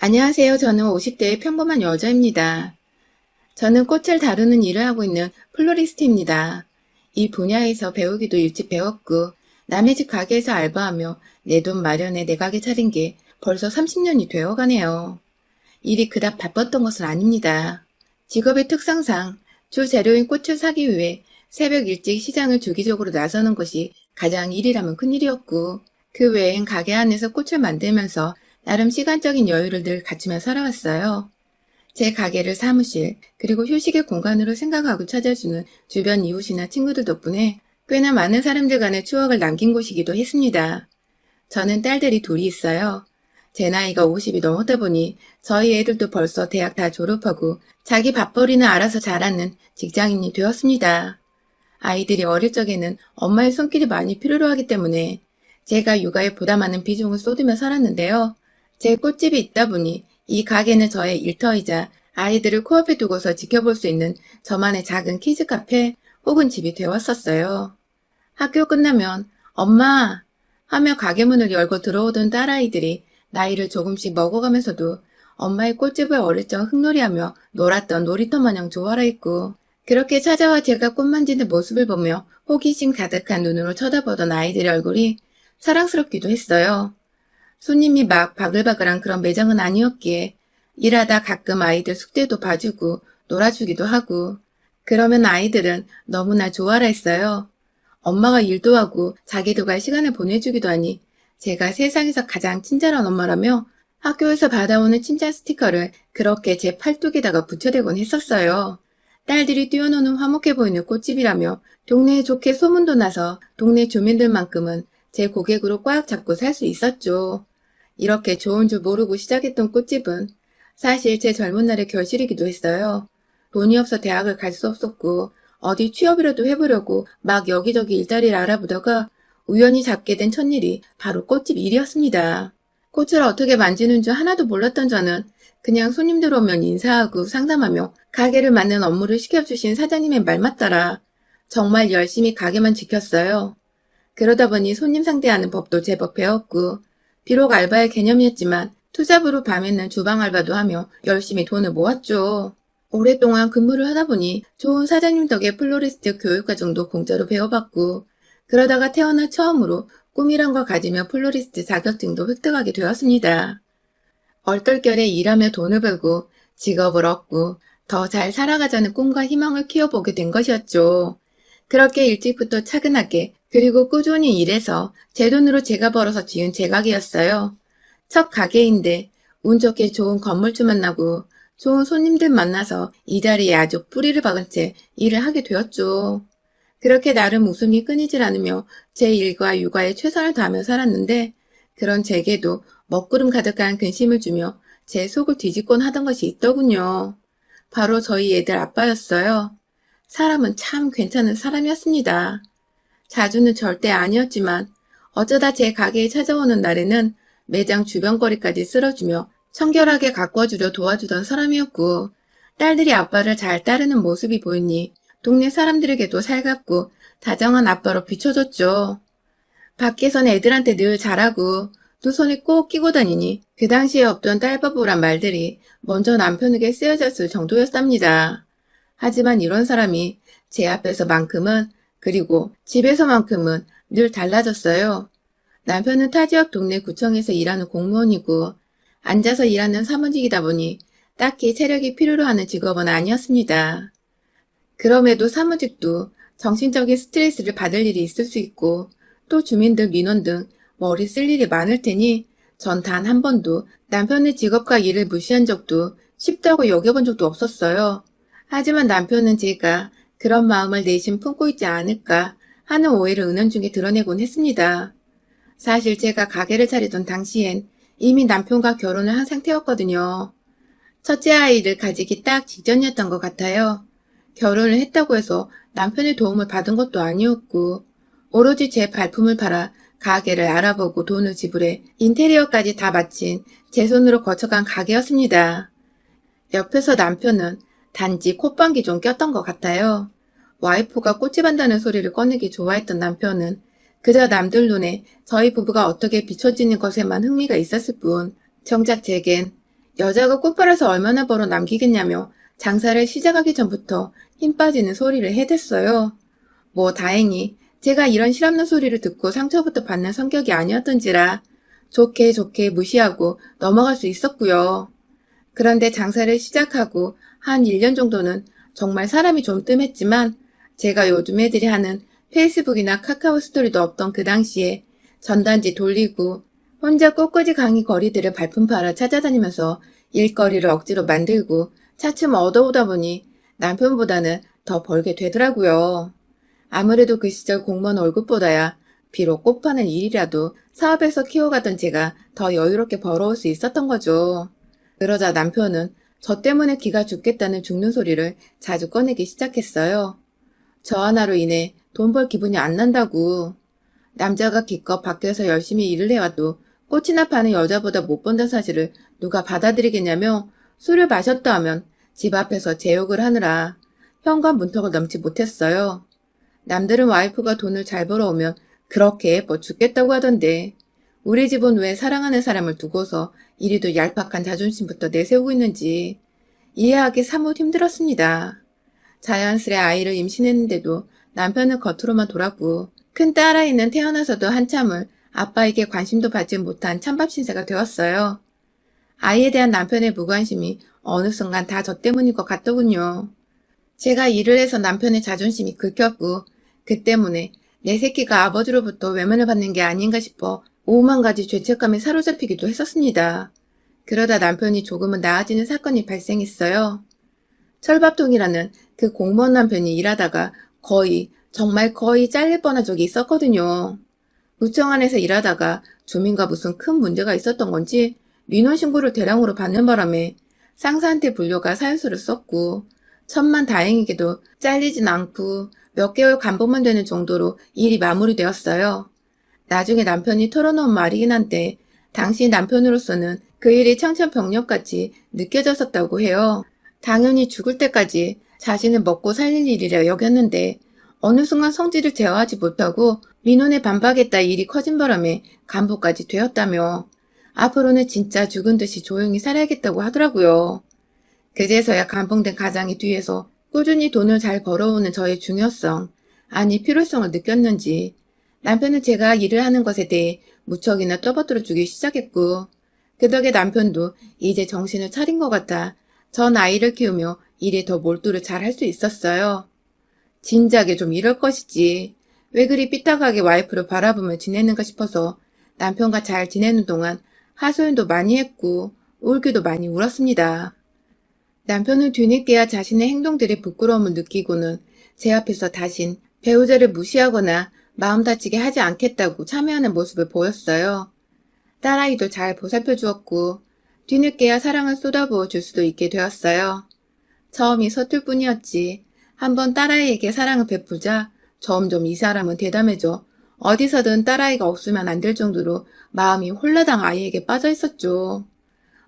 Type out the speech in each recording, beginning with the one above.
안녕하세요. 저는 50대의 평범한 여자입니다. 저는 꽃을 다루는 일을 하고 있는 플로리스트입니다. 이 분야에서 배우기도 일찍 배웠고, 남의 집 가게에서 알바하며 내 돈 마련에 내 가게 차린 게 벌써 30년이 되어 가네요. 일이 그닥 바빴던 것은 아닙니다. 직업의 특성상 주 재료인 꽃을 사기 위해 새벽 일찍 시장을 주기적으로 나서는 것이 가장 일이라면 큰일이었고, 그 외엔 가게 안에서 꽃을 만들면서 나름 시간적인 여유를 늘 갖추며 살아왔어요. 제 가게를 사무실, 그리고 휴식의 공간으로 생각하고 찾아주는 주변 이웃이나 친구들 덕분에 꽤나 많은 사람들 간의 추억을 남긴 곳이기도 했습니다. 저는 딸들이 둘이 있어요. 제 나이가 50이 넘었다 보니 저희 애들도 벌써 대학 다 졸업하고 자기 밥벌이는 알아서 잘하는 직장인이 되었습니다. 아이들이 어릴 적에는 엄마의 손길이 많이 필요로 하기 때문에 제가 육아에 보다 많은 비중을 쏟으며 살았는데요. 제 꽃집이 있다 보니 이 가게는 저의 일터이자 아이들을 코앞에 두고서 지켜볼 수 있는 저만의 작은 키즈 카페 혹은 집이 되었었어요. 학교 끝나면 엄마 하며 가게 문을 열고 들어오던 딸아이들이 나이를 조금씩 먹어가면서도 엄마의 꽃집을 어릴 적 흙놀이하며 놀았던 놀이터 마냥 좋아라 했고, 그렇게 찾아와 제가 꽃 만지는 모습을 보며 호기심 가득한 눈으로 쳐다보던 아이들의 얼굴이 사랑스럽기도 했어요. 손님이 막 바글바글한 그런 매장은 아니었기에 일하다 가끔 아이들 숙제도 봐주고 놀아주기도 하고, 그러면 아이들은 너무나 좋아라 했어요. 엄마가 일도 하고 자기도 갈 시간을 보내주기도 하니 제가 세상에서 가장 친절한 엄마라며 학교에서 받아오는 칭찬 스티커를 그렇게 제 팔뚝에다가 붙여대곤 했었어요. 딸들이 뛰어노는 화목해 보이는 꽃집이라며 동네에 좋게 소문도 나서 동네 주민들만큼은 제 고객으로 꽉 잡고 살 수 있었죠. 이렇게 좋은 줄 모르고 시작했던 꽃집은 사실 제 젊은 날의 결실이기도 했어요. 돈이 없어 대학을 갈 수 없었고 어디 취업이라도 해보려고 막 여기저기 일자리를 알아보다가 우연히 잡게 된 첫일이 바로 꽃집 일이었습니다. 꽃을 어떻게 만지는 줄 하나도 몰랐던 저는 그냥 손님들 오면 인사하고 상담하며 가게를 맡는 업무를 시켜주신 사장님의 말만 따라 정말 열심히 가게만 지켰어요. 그러다 보니 손님 상대하는 법도 제법 배웠고, 비록 알바의 개념이었지만 투잡으로 밤에는 주방 알바도 하며 열심히 돈을 모았죠. 오랫동안 근무를 하다 보니 좋은 사장님 덕에 플로리스트 교육과정도 공짜로 배워봤고, 그러다가 태어나 처음으로 꿈이란 걸 가지며 플로리스트 자격증도 획득하게 되었습니다. 얼떨결에 일하며 돈을 벌고 직업을 얻고 더 잘 살아가자는 꿈과 희망을 키워보게 된 것이었죠. 그렇게 일찍부터 차근하게 그리고 꾸준히 일해서 제 돈으로 제가 벌어서 지은 제 가게였어요. 첫 가게인데 운 좋게 좋은 건물주 만나고 좋은 손님들 만나서 이 자리에 아주 뿌리를 박은 채 일을 하게 되었죠. 그렇게 나름 웃음이 끊이질 않으며 제 일과 육아에 최선을 다하며 살았는데, 그런 제게도 먹구름 가득한 근심을 주며 제 속을 뒤집곤 하던 것이 있더군요. 바로 저희 애들 아빠였어요. 사람은 참 괜찮은 사람이었습니다. 자주는 절대 아니었지만 어쩌다 제 가게에 찾아오는 날에는 매장 주변 거리까지 쓸어주며 청결하게 가꿔주려 도와주던 사람이었고, 딸들이 아빠를 잘 따르는 모습이 보이니 동네 사람들에게도 살갑고 다정한 아빠로 비춰졌죠. 밖에선 애들한테 늘 잘하고 두 손에 꼭 끼고 다니니 그 당시에 없던 딸바보란 말들이 먼저 남편에게 쓰여졌을 정도였답니다. 하지만 이런 사람이 제 앞에서만큼은, 그리고 집에서만큼은 늘 달라졌어요. 남편은 타 지역 동네 구청에서 일하는 공무원이고 앉아서 일하는 사무직이다 보니 딱히 체력이 필요로 하는 직업은 아니었습니다. 그럼에도 사무직도 정신적인 스트레스를 받을 일이 있을 수 있고 또 주민들 민원 등 머리 쓸 일이 많을 테니 전 단 한 번도 남편의 직업과 일을 무시한 적도 쉽다고 여겨본 적도 없었어요. 하지만 남편은 제가 그런 마음을 내심 품고 있지 않을까 하는 오해를 은연중에 드러내곤 했습니다. 사실 제가 가게를 차리던 당시엔 이미 남편과 결혼을 한 상태였거든요. 첫째 아이를 가지기 딱 직전이었던 것 같아요. 결혼을 했다고 해서 남편의 도움을 받은 것도 아니었고, 오로지 제 발품을 팔아 가게를 알아보고 돈을 지불해 인테리어까지 다 마친 제 손으로 거쳐간 가게였습니다. 옆에서 남편은 단지 콧방귀 좀 꼈던 것 같아요. 와이프가 꽃집 한다는 소리를 꺼내기 좋아했던 남편은 그저 남들 눈에 저희 부부가 어떻게 비춰지는 것에만 흥미가 있었을 뿐, 정작 제겐 여자가 꽃 팔아서 얼마나 벌어 남기겠냐며 장사를 시작하기 전부터 힘 빠지는 소리를 해댔어요. 뭐 다행히 제가 이런 실없는 소리를 듣고 상처부터 받는 성격이 아니었던지라 좋게 좋게 무시하고 넘어갈 수 있었고요. 그런데 장사를 시작하고 한 1년 정도는 정말 사람이 좀 뜸했지만 제가 요즘 애들이 하는 페이스북이나 카카오 스토리도 없던 그 당시에 전단지 돌리고 혼자 꽃꽂이 강의 거리들을 발품 팔아 찾아다니면서 일거리를 억지로 만들고 차츰 얻어오다 보니 남편보다는 더 벌게 되더라고요. 아무래도 그 시절 공무원 월급보다야 비록 꽃 파는 일이라도 사업에서 키워가던 제가 더 여유롭게 벌어올 수 있었던 거죠. 그러자 남편은 저 때문에 기가 죽겠다는 죽는 소리를 자주 꺼내기 시작했어요. 저 하나로 인해 돈 벌 기분이 안 난다고. 남자가 기껏 밖에서 열심히 일을 해와도 꽃이나 파는 여자보다 못 번다는 사실을 누가 받아들이겠냐며 술을 마셨다 하면 집 앞에서 제 욕을 하느라 현관 문턱을 넘지 못했어요. 남들은 와이프가 돈을 잘 벌어오면 그렇게 예뻐 죽겠다고 하던데 우리 집은 왜 사랑하는 사람을 두고서 이리도 얄팍한 자존심부터 내세우고 있는지 이해하기 사뭇 힘들었습니다. 자연스레 아이를 임신했는데도 남편은 겉으로만 돌았고 큰 딸아이는 태어나서도 한참을 아빠에게 관심도 받지 못한 찬밥 신세가 되었어요. 아이에 대한 남편의 무관심이 어느 순간 다 저 때문인 것 같더군요. 제가 일을 해서 남편의 자존심이 긁혔고 그 때문에 내 새끼가 아버지로부터 외면을 받는 게 아닌가 싶어 오만 가지 죄책감에 사로잡히기도 했었습니다. 그러다 남편이 조금은 나아지는 사건이 발생했어요. 철밥통이라는 그 공무원 남편이 일하다가 정말 거의 잘릴 뻔한 적이 있었거든요. 구청 안에서 일하다가 주민과 무슨 큰 문제가 있었던 건지 민원신고를 대량으로 받는 바람에 상사한테 불려가 사유서를 썼고 천만 다행이게도 잘리진 않고 몇 개월 감봉만 되는 정도로 일이 마무리되었어요. 나중에 남편이 털어놓은 말이긴 한데 당시 남편으로서는 그 일이 청천벽력같이 느껴졌었다고 해요. 당연히 죽을 때까지 자신을 먹고 살릴 일이라 여겼는데 어느 순간 성질을 제어하지 못하고 민원에 반박했다 일이 커진 바람에 간부까지 되었다며 앞으로는 진짜 죽은 듯이 조용히 살아야겠다고 하더라고요. 그제서야 감봉된 가장이 뒤에서 꾸준히 돈을 잘 벌어오는 저의 중요성, 아니 필요성을 느꼈는지 남편은 제가 일을 하는 것에 대해 무척이나 떠받들어 주기 시작했고 그 덕에 남편도 이제 정신을 차린 것 같아 전 아이를 키우며 일에 더 몰두를 잘 할 수 있었어요. 진작에 좀 이럴 것이지. 왜 그리 삐딱하게 와이프를 바라보며 지내는가 싶어서 남편과 잘 지내는 동안 하소연도 많이 했고 울기도 많이 울었습니다. 남편은 뒤늦게야 자신의 행동들에 부끄러움을 느끼고는 제 앞에서 다신 배우자를 무시하거나 마음 다치게 하지 않겠다고 참여하는 모습을 보였어요. 딸아이도 잘 보살펴 주었고 뒤늦게야 사랑을 쏟아부어 줄 수도 있게 되었어요. 처음이 서툴 뿐이었지. 한번 딸아이에게 사랑을 베푸자 점점 이 사람은 대담해져 어디서든 딸아이가 없으면 안 될 정도로 마음이 홀라당 아이에게 빠져 있었죠.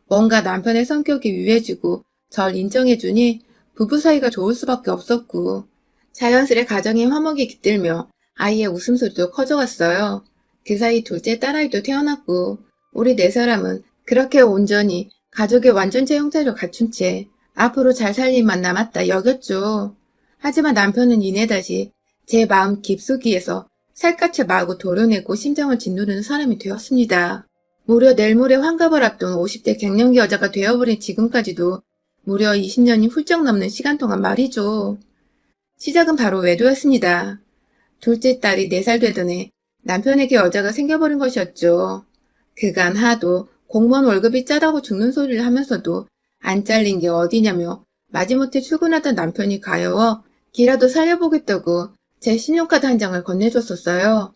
뭔가 남편의 성격이 유해지고 절 인정해주니 부부 사이가 좋을 수밖에 없었고 자연스레 가정의 화목이 깃들며 아이의 웃음소리도 커져갔어요. 그 사이 둘째 딸아이도 태어났고 우리 네 사람은 그렇게 온전히 가족의 완전체 형태를 갖춘 채 앞으로 잘 살 일만 남았다 여겼죠. 하지만 남편은 이내 다시 제 마음 깊숙이에서 살갗을 마구 도려내고 심장을 짓누르는 사람이 되었습니다. 무려 내일 모레 환갑을 앞둔 50대 갱년기 여자가 되어버린 지금까지도 무려 20년이 훌쩍 넘는 시간 동안 말이죠. 시작은 바로 외도였습니다. 둘째 딸이 4살 되던 해 남편에게 여자가 생겨버린 것이었죠. 그간 하도 공무원 월급이 짜다고 죽는 소리를 하면서도 안 잘린 게 어디냐며 마지못해 출근하던 남편이 가여워 기라도 살려보겠다고 제 신용카드 한 장을 건네줬었어요.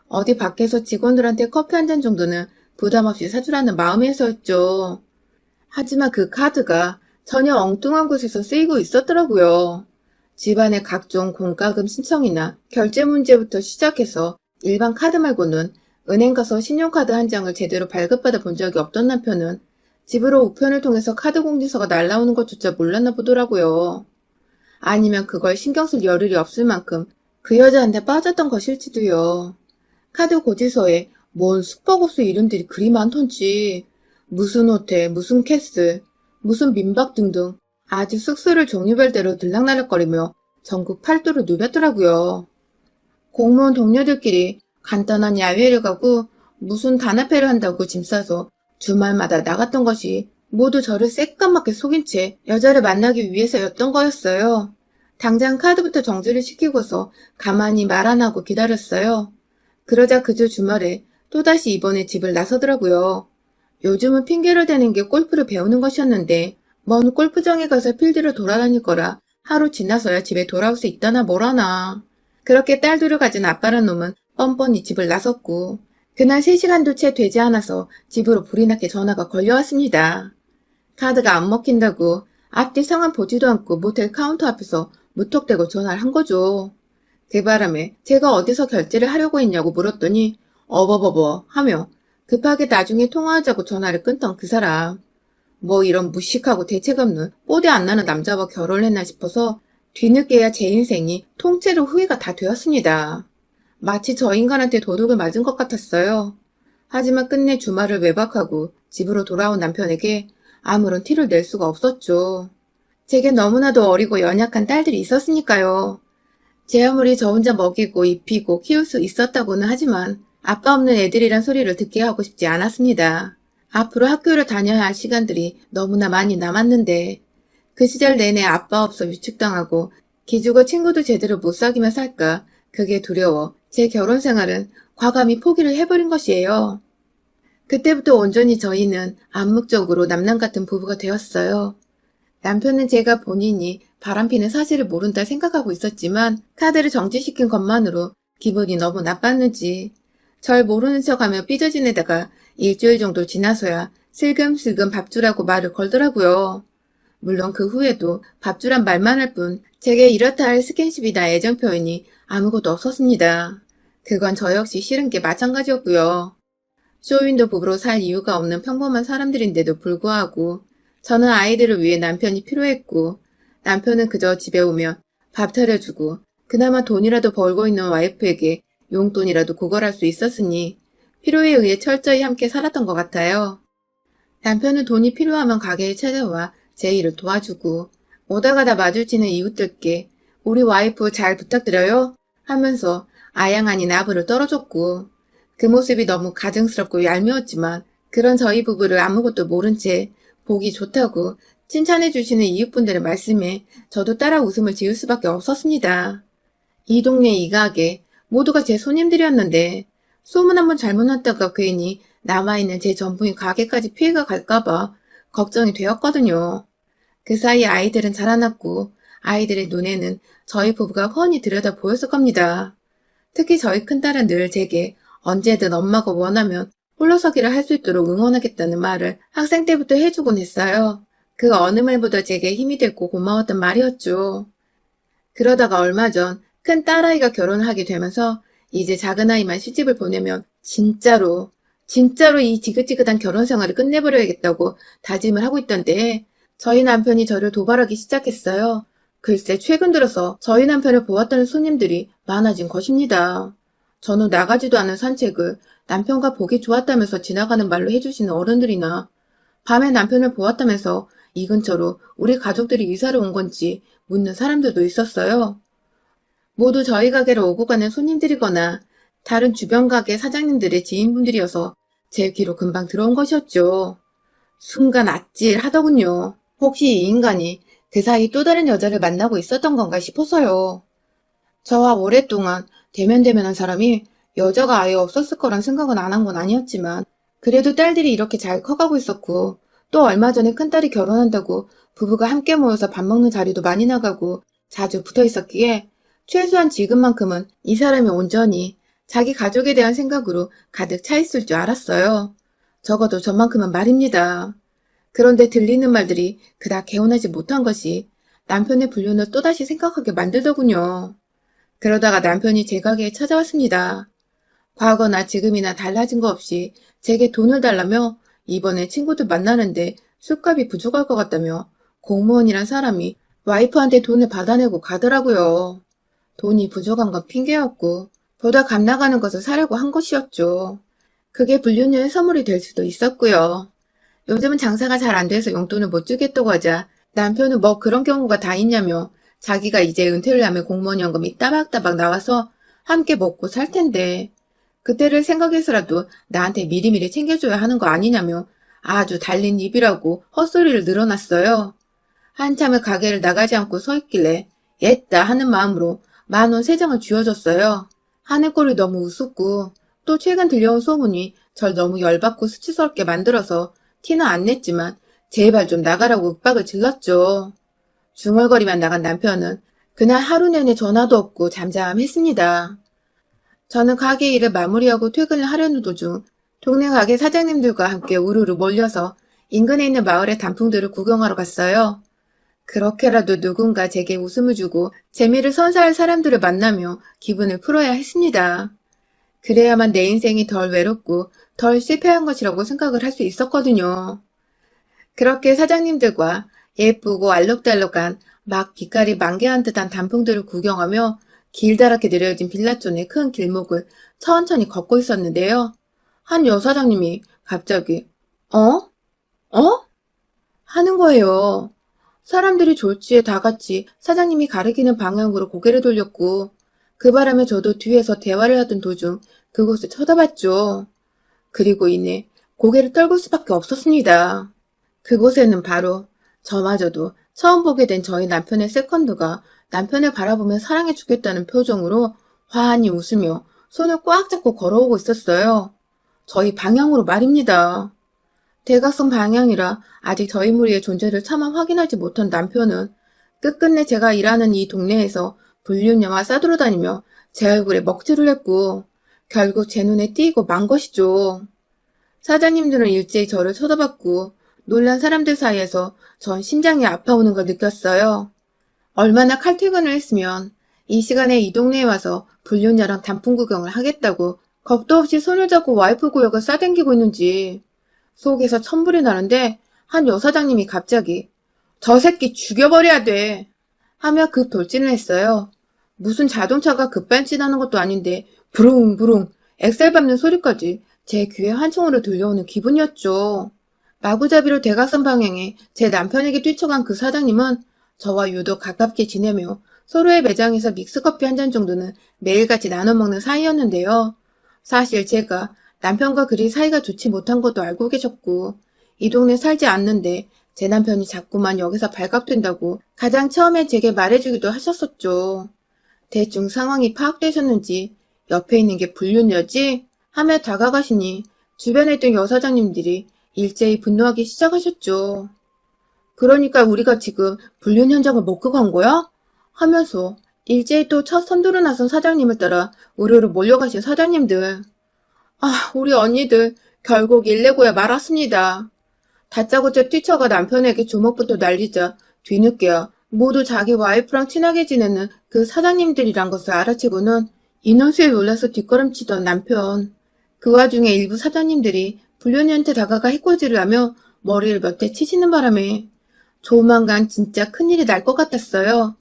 어디 밖에서 직원들한테 커피 한 잔 정도는 부담 없이 사주라는 마음에서였죠. 하지만 그 카드가 전혀 엉뚱한 곳에서 쓰이고 있었더라고요. 집안의 각종 공과금 신청이나 결제 문제부터 시작해서 일반 카드 말고는 은행 가서 신용카드 한 장을 제대로 발급받아 본 적이 없던 남편은 집으로 우편을 통해서 카드 공지서가 날라오는 것조차 몰랐나 보더라고요. 아니면 그걸 신경 쓸 여력이 없을 만큼 그 여자한테 빠졌던 것일지도요. 카드 고지서에 뭔 숙박업소 이름들이 그리 많던지 무슨 호텔, 무슨 캐슬, 무슨 민박 등등 아주 숙소를 종류별대로 들락날락거리며 전국 팔도를 누볐더라고요. 공무원 동료들끼리 간단한 야외를 가고 무슨 단합회를 한다고 짐 싸서 주말마다 나갔던 것이 모두 저를 새까맣게 속인 채 여자를 만나기 위해서였던 거였어요. 당장 카드부터 정지를 시키고서 가만히 말 안 하고 기다렸어요. 그러자 그주 주말에 또다시 이번에 집을 나서더라고요. 요즘은 핑계를 대는 게 골프를 배우는 것이었는데 먼 골프장에 가서 필드를 돌아다닐 거라 하루 지나서야 집에 돌아올 수 있다나 뭐라나. 그렇게 딸들을 가진 아빠란 놈은 뻔뻔히 집을 나섰고 그날 3시간도 채 되지 않아서 집으로 불이 나게 전화가 걸려왔습니다. 카드가 안 먹힌다고 앞뒤 상황 보지도 않고 모텔 카운터 앞에서 무턱대고 전화를 한 거죠. 그 바람에 제가 어디서 결제를 하려고 했냐고 물었더니 어버버버 하며 급하게 나중에 통화하자고 전화를 끊던 그 사람. 뭐 이런 무식하고 대책 없는 뽀대 안 나는 남자와 결혼을 했나 싶어서 뒤늦게야 제 인생이 통째로 후회가 다 되었습니다. 마치 저 인간한테 도둑을 맞은 것 같았어요. 하지만 끝내 주말을 외박하고 집으로 돌아온 남편에게 아무런 티를 낼 수가 없었죠. 제게 너무나도 어리고 연약한 딸들이 있었으니까요. 제 아무리 저 혼자 먹이고 입히고 키울 수 있었다고는 하지만 아빠 없는 애들이란 소리를 듣게 하고 싶지 않았습니다. 앞으로 학교를 다녀야 할 시간들이 너무나 많이 남았는데 그 시절 내내 아빠 없어 위축당하고 기죽어 친구도 제대로 못 사귀며 살까 그게 두려워 제 결혼 생활은 과감히 포기를 해버린 것이에요. 그때부터 온전히 저희는 암묵적으로 남남 같은 부부가 되었어요. 남편은 제가 본인이 바람피는 사실을 모른다 생각하고 있었지만 카드를 정지시킨 것만으로 기분이 너무 나빴는지 절 모르는 척하며 삐져지내다가 일주일 정도 지나서야 슬금슬금 밥주라고 말을 걸더라고요. 물론 그 후에도 밥주란 말만 할 뿐 제게 이렇다 할 스킨십이나 애정 표현이 아무것도 없었습니다. 그건 저 역시 싫은 게 마찬가지였고요. 쇼윈도 부부로 살 이유가 없는 평범한 사람들인데도 불구하고 저는 아이들을 위해 남편이 필요했고 남편은 그저 집에 오면 밥 차려주고 그나마 돈이라도 벌고 있는 와이프에게 용돈이라도 구걸할 수 있었으니 필요에 의해 철저히 함께 살았던 것 같아요. 남편은 돈이 필요하면 가게에 찾아와 제 일을 도와주고 오다 가다 마주치는 이웃들께 우리 와이프 잘 부탁드려요 하면서 아양 아닌 아부를 떨어줬고 그 모습이 너무 가증스럽고 얄미웠지만 그런 저희 부부를 아무것도 모른 채 보기 좋다고 칭찬해 주시는 이웃분들의 말씀에 저도 따라 웃음을 지을 수밖에 없었습니다. 이 동네 이 가게 모두가 제 손님들이었는데 소문 한번 잘못 났다가 괜히 남아있는 제 전부인 가게까지 피해가 갈까봐 걱정이 되었거든요. 그 사이 아이들은 자라났고 아이들의 눈에는 저희 부부가 훤히 들여다 보였을 겁니다. 특히 저희 큰딸은 늘 제게 언제든 엄마가 원하면 홀로서기를 할 수 있도록 응원하겠다는 말을 학생 때부터 해주곤 했어요. 그 어느 말보다 제게 힘이 됐고 고마웠던 말이었죠. 그러다가 얼마 전 큰 딸아이가 결혼을 하게 되면서 이제 작은아이만 시집을 보내면 진짜로 이 지긋지긋한 결혼 생활을 끝내버려야겠다고 다짐을 하고 있던데 저희 남편이 저를 도발하기 시작했어요. 글쎄 최근 들어서 저희 남편을 보았다는 손님들이 많아진 것입니다. 저는 나가지도 않은 산책을 남편과 보기 좋았다면서 지나가는 말로 해주시는 어른들이나 밤에 남편을 보았다면서 이 근처로 우리 가족들이 이사를 온 건지 묻는 사람들도 있었어요. 모두 저희 가게로 오고 가는 손님들이거나 다른 주변 가게 사장님들의 지인분들이어서 제 귀로 금방 들어온 것이었죠. 순간 아찔하더군요. 혹시 이 인간이 그 사이 또 다른 여자를 만나고 있었던 건가 싶어서요. 저와 오랫동안 대면대면한 사람이 여자가 아예 없었을 거란 생각은 안 한 건 아니었지만 그래도 딸들이 이렇게 잘 커가고 있었고 또 얼마 전에 큰딸이 결혼한다고 부부가 함께 모여서 밥 먹는 자리도 많이 나가고 자주 붙어 있었기에 최소한 지금만큼은 이 사람이 온전히 자기 가족에 대한 생각으로 가득 차 있을 줄 알았어요. 적어도 저만큼은 말입니다. 그런데 들리는 말들이 그닥 개운하지 못한 것이 남편의 불륜을 또다시 생각하게 만들더군요. 그러다가 남편이 제 가게에 찾아왔습니다. 과거나 지금이나 달라진 거 없이 제게 돈을 달라며 이번에 친구들 만나는데 술값이 부족할 것 같다며 공무원이란 사람이 와이프한테 돈을 받아내고 가더라고요. 돈이 부족한 건 핑계였고 보다 값 나가는 것을 사려고 한 것이었죠. 그게 불륜녀의 선물이 될 수도 있었고요. 요즘은 장사가 잘 안 돼서 용돈을 못 주겠다고 하자 남편은 뭐 그런 경우가 다 있냐며 자기가 이제 은퇴를 하면 공무원 연금이 따박따박 나와서 함께 먹고 살 텐데 그때를 생각해서라도 나한테 미리미리 챙겨줘야 하는 거 아니냐며 아주 달린 입이라고 헛소리를 늘어놨어요. 한참을 가게를 나가지 않고 서 있길래 옛다 하는 마음으로 10,000원 3장을 쥐어줬어요. 하는 꼴이 너무 우습고 또 최근 들려온 소문이 절 너무 열받고 수치스럽게 만들어서 티는 안 냈지만 제발 좀 나가라고 윽박을 질렀죠. 중얼거리만 나간 남편은 그날 하루 내내 전화도 없고 잠잠했습니다. 저는 가게 일을 마무리하고 퇴근을 하려는 도중 동네 가게 사장님들과 함께 우르르 몰려서 인근에 있는 마을의 단풍들을 구경하러 갔어요. 그렇게라도 누군가 제게 웃음을 주고 재미를 선사할 사람들을 만나며 기분을 풀어야 했습니다. 그래야만 내 인생이 덜 외롭고 덜 실패한 것이라고 생각을 할 수 있었거든요. 그렇게 사장님들과 예쁘고 알록달록한 막 빛깔이 만개한 듯한 단풍들을 구경하며 길다랗게 내려진 빌라촌의 큰 길목을 천천히 걷고 있었는데요. 한 여사장님이 갑자기 어? 어? 하는 거예요. 사람들이 졸지에 다 같이 사장님이 가리키는 방향으로 고개를 돌렸고 그 바람에 저도 뒤에서 대화를 하던 도중 그곳을 쳐다봤죠. 그리고 이내 고개를 떨굴 수밖에 없었습니다. 그곳에는 바로 저마저도 처음 보게 된 저희 남편의 세컨드가 남편을 바라보며 사랑해 주겠다는 표정으로 환히 웃으며 손을 꽉 잡고 걸어오고 있었어요. 저희 방향으로 말입니다. 대각선 방향이라 아직 저희 무리의 존재를 차마 확인하지 못한 남편은 끝끝내 제가 일하는 이 동네에서 불륜녀와 싸돌아다니며 제 얼굴에 먹칠을 했고 결국 제 눈에 띄고 만 것이죠. 사장님들은 일제히 저를 쳐다봤고 놀란 사람들 사이에서 전 심장이 아파오는 걸 느꼈어요. 얼마나 칼퇴근을 했으면 이 시간에 이 동네에 와서 불륜녀랑 단풍 구경을 하겠다고 겁도 없이 손을 잡고 와이프 구역을 싸댕기고 있는지 속에서 천불이 나는데 한 여사장님이 갑자기 저 새끼 죽여버려야 돼 하며 급 돌진을 했어요. 무슨 자동차가 급발진하는 것도 아닌데 부릉부릉 엑셀 밟는 소리까지 제 귀에 환청으로 들려오는 기분이었죠. 마구잡이로 대각선 방향에 제 남편에게 뛰쳐간 그 사장님은 저와 유독 가깝게 지내며 서로의 매장에서 믹스커피 한 잔 정도는 매일같이 나눠 먹는 사이였는데요. 사실 제가 남편과 그리 사이가 좋지 못한 것도 알고 계셨고 이 동네 살지 않는데 제 남편이 자꾸만 여기서 발각된다고 가장 처음에 제게 말해주기도 하셨었죠. 대충 상황이 파악되셨는지 옆에 있는 게 불륜녀지? 하며 다가가시니 주변에 있던 여사장님들이 일제히 분노하기 시작하셨죠. 그러니까 우리가 지금 불륜 현장을 먹고 간 거야? 하면서 일제히 또 첫 선두로 나선 사장님을 따라 우르르 몰려가신 사장님들. 아, 우리 언니들 결국 일내고야 말았습니다. 다짜고짜 뛰쳐가 남편에게 주먹부터 날리자 뒤늦게야 모두 자기 와이프랑 친하게 지내는 그 사장님들이란 것을 알아채고는 인원수에 놀라서 뒷걸음치던 남편. 그 와중에 일부 사장님들이 불륜이한테 다가가 해코지를 하며 머리를 몇 대 치시는 바람에 조만간 진짜 큰일이 날 것 같았어요.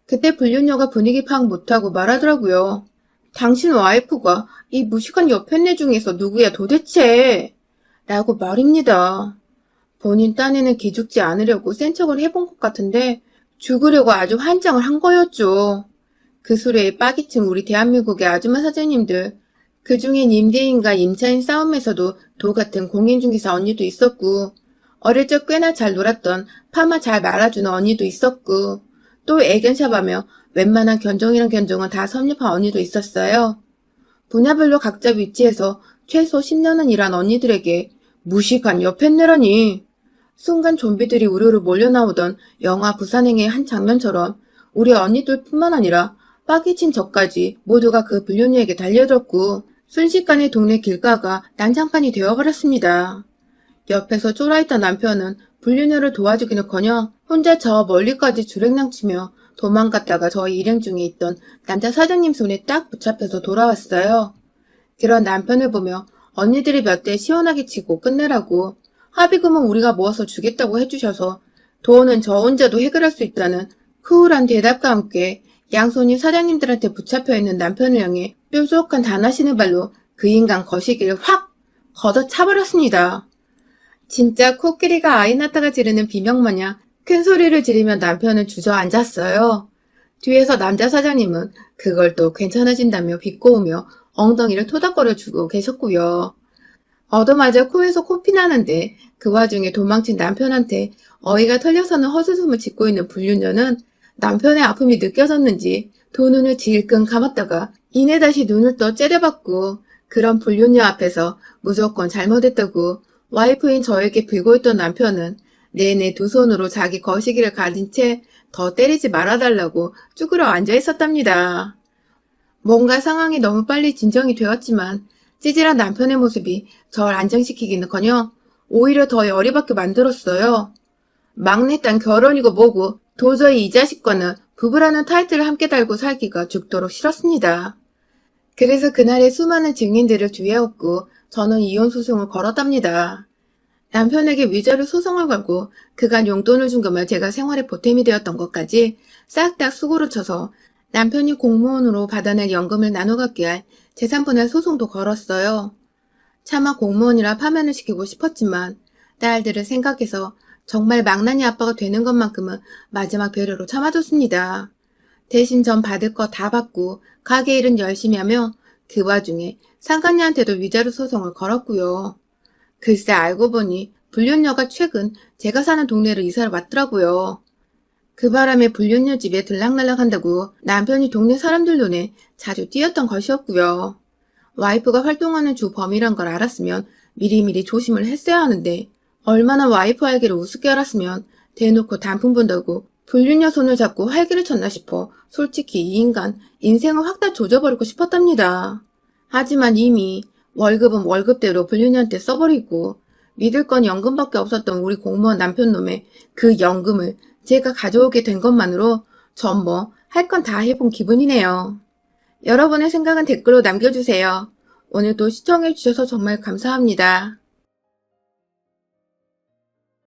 그때 불륜녀가 분위기 파악 못하고 말하더라고요. 당신 와이프가 이 무식한 여편네 중에서 누구야 도대체? 라고 말입니다. 본인 딴에는 기죽지 않으려고 센 척을 해본 것 같은데 죽으려고 아주 환장을 한 거였죠. 그 소리에 빠기친 우리 대한민국의 아줌마 사장님들, 그중엔 임대인과 임차인 싸움에서도 도 같은 공인중개사 언니도 있었고 어릴 적 꽤나 잘 놀았던 파마 잘 말아주는 언니도 있었고 또 애견샵하며 웬만한 견종이란 견종은 다 섭렵한 언니도 있었어요. 분야별로 각자 위치에서 최소 10년은 일한 언니들에게 무식한 여편네라니. 순간 좀비들이 우르르 몰려나오던 영화 부산행의 한 장면처럼 우리 언니들뿐만 아니라 빠기친 저까지 모두가 그 불륜녀에게 달려들었고 순식간에 동네 길가가 난장판이 되어버렸습니다. 옆에서 쫄아있던 남편은 불륜녀를 도와주기는커녕 혼자 저 멀리까지 주랭랑치며 도망갔다가 저희 일행 중에 있던 남자 사장님 손에 딱 붙잡혀서 돌아왔어요. 그런 남편을 보며 언니들이 몇 대 시원하게 치고 끝내라고 합의금은 우리가 모아서 주겠다고 해주셔서 돈은 저 혼자도 해결할 수 있다는 쿨한 대답과 함께 양손이 사장님들한테 붙잡혀있는 남편을 향해 뾰족한 단하시는 발로 그 인간 거시기를 확 걷어차버렸습니다. 진짜 코끼리가 아이 낳다가 지르는 비명마냥 큰 소리를 지르며 남편은 주저앉았어요. 뒤에서 남자 사장님은 그걸 또 괜찮아진다며 비꼬으며 엉덩이를 토닥거려주고 계셨고요. 얻어맞아 코에서 코피 나는데 그 와중에 도망친 남편한테 어이가 털려서는 헛웃음을 짓고 있는 불륜녀는 남편의 아픔이 느껴졌는지 두 눈을 질끈 감았다가 이내 다시 눈을 떠 째려봤고 그런 불륜녀 앞에서 무조건 잘못했다고 와이프인 저에게 빌고 있던 남편은 내내 두 손으로 자기 거시기를 가린 채 더 때리지 말아달라고 쭈그려 앉아 있었답니다. 뭔가 상황이 너무 빨리 진정이 되었지만 찌질한 남편의 모습이 절 안정시키기는커녕 오히려 더 열이 받게 만들었어요. 막내딸 결혼이고 뭐고 도저히 이 자식과는 부부라는 타이틀을 함께 달고 살기가 죽도록 싫었습니다. 그래서 그날의 수많은 증인들을 뒤에업고 저는 이혼 소송을 걸었답니다. 남편에게 위자료 소송을 걸고 그간 용돈을 준 것만 제가 생활의 보탬이 되었던 것까지 싹 다 수고를 쳐서 남편이 공무원으로 받아낼 연금을 나눠 갖게 할 재산분할 소송도 걸었어요. 차마 공무원이라 파면을 시키고 싶었지만 딸들을 생각해서 정말 망나니 아빠가 되는 것만큼은 마지막 배려로 참아줬습니다. 대신 전 받을 거 다 받고 가게 일은 열심히 하며 그 와중에 상간녀한테도 위자료 소송을 걸었고요. 글쎄 알고 보니 불륜녀가 최근 제가 사는 동네로 이사를 왔더라고요. 그 바람에 불륜녀 집에 들락날락 한다고 남편이 동네 사람들 눈에 자주 띄었던 것이었고요. 와이프가 활동하는 주 범이란 걸 알았으면 미리미리 조심을 했어야 하는데 얼마나 와이프 알기를 우습게 알았으면 대놓고 단풍 본다고 불륜녀 손을 잡고 활기를 쳤나 싶어 솔직히 이 인간 인생을 확 다 조져버리고 싶었답니다. 하지만 이미 월급은 월급대로 불륜녀한테 써버리고 믿을 건 연금밖에 없었던 우리 공무원 남편 놈의 그 연금을 제가 가져오게 된 것만으로 전 뭐 할 건 다 해본 기분이네요. 여러분의 생각은 댓글로 남겨주세요. 오늘도 시청해주셔서 정말 감사합니다.